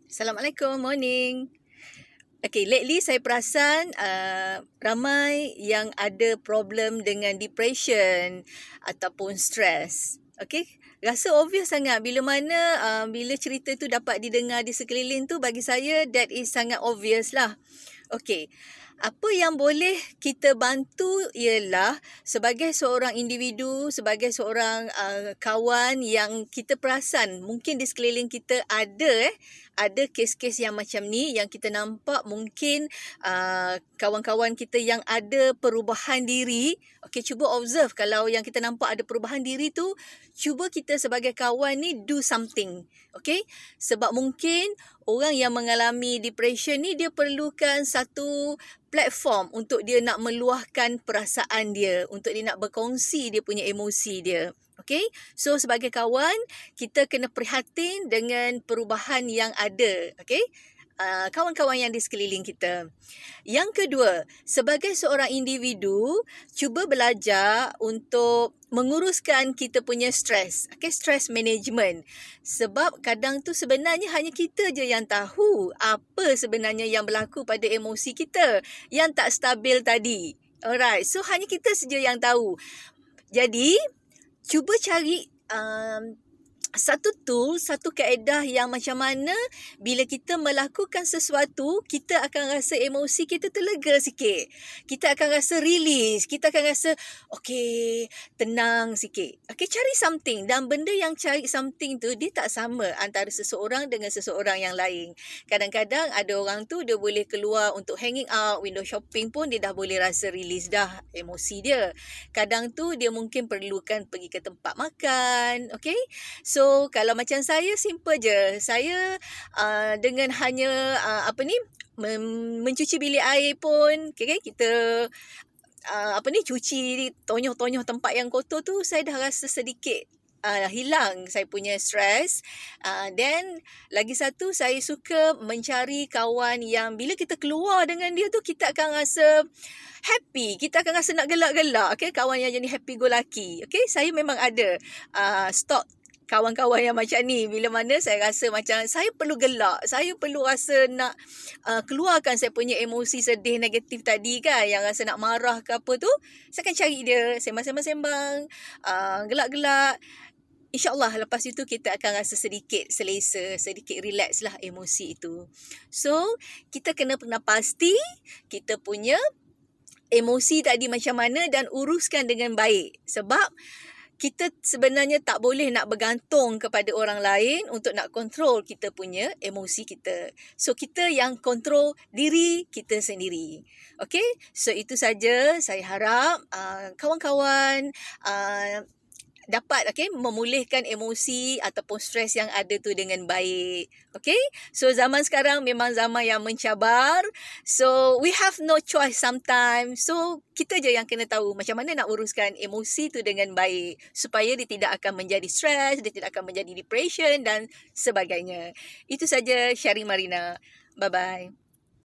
Assalamualaikum, morning. Okay, lately saya perasan ramai yang ada problem dengan depression ataupun stress. Okay, rasa obvious sangat bila mana bila cerita tu dapat didengar di sekeliling tu, bagi saya that is sangat obvious lah. Okay, apa yang boleh kita bantu ialah sebagai seorang individu, sebagai seorang kawan yang kita perasan mungkin di sekeliling kita ada kes-kes yang macam ni, yang kita nampak mungkin kawan-kawan kita yang ada perubahan diri. Okay, cuba observe kalau yang kita nampak ada perubahan diri tu, cuba kita sebagai kawan ni do something. Okay, sebab mungkin orang yang mengalami depression ni dia perlukan satu platform untuk dia nak meluahkan perasaan dia, untuk dia nak berkongsi dia punya emosi dia. Okay, so sebagai kawan, kita kena prihatin dengan perubahan yang ada. Okay, kawan-kawan yang di sekeliling kita. Yang kedua, sebagai seorang individu, cuba belajar untuk menguruskan kita punya stres. Okay, stress management. Sebab kadang tu sebenarnya hanya kita je yang tahu apa sebenarnya yang berlaku pada emosi kita yang tak stabil tadi. Alright, so hanya kita saja yang tahu. Jadi, cuba cari satu tool, satu kaedah yang macam mana bila kita melakukan sesuatu, kita akan rasa emosi kita tu lega sikit. Kita akan rasa release. Kita akan rasa, okay, tenang sikit. Okay, cari something. Dan benda yang cari something tu, dia tak sama antara seseorang dengan seseorang yang lain. Kadang-kadang ada orang tu, dia boleh keluar untuk hanging out, window shopping pun, dia dah boleh rasa release dah emosi dia. Kadang tu, dia mungkin perlukan pergi ke tempat makan. Okay, so kalau macam saya, simple je. Saya dengan hanya mencuci bilik air pun, okay, kita cuci tonyoh-tonyoh tempat yang kotor tu, saya dah rasa sedikit hilang saya punya stres. Then lagi satu, saya suka mencari kawan yang bila kita keluar dengan dia tu, kita akan rasa happy, kita akan rasa nak gelak-gelak. Okay, kawan yang jadi happy go lucky. Okay, saya memang ada stok kawan-kawan yang macam ni. Bila mana saya rasa macam saya perlu gelak, saya perlu rasa nak keluarkan saya punya emosi sedih negatif tadi kan, yang rasa nak marah ke apa tu, saya akan cari dia, sembang-sembang, gelak-gelak. InsyaAllah lepas itu kita akan rasa sedikit selesa, sedikit relax lah emosi itu. So, kita kena pasti kita punya emosi tadi macam mana dan uruskan dengan baik. Sebab kita sebenarnya tak boleh nak bergantung kepada orang lain untuk nak kontrol kita punya emosi kita. So, kita yang kontrol diri kita sendiri. Okay, so itu saja. Saya harap kawan-kawan dapat memulihkan emosi ataupun stres yang ada tu dengan baik. Okay, so zaman sekarang memang zaman yang mencabar. So we have no choice sometimes. So kita je yang kena tahu macam mana nak uruskan emosi tu dengan baik supaya dia tidak akan menjadi stres, dia tidak akan menjadi depression dan sebagainya. Itu saja sharing Marina. Bye-bye.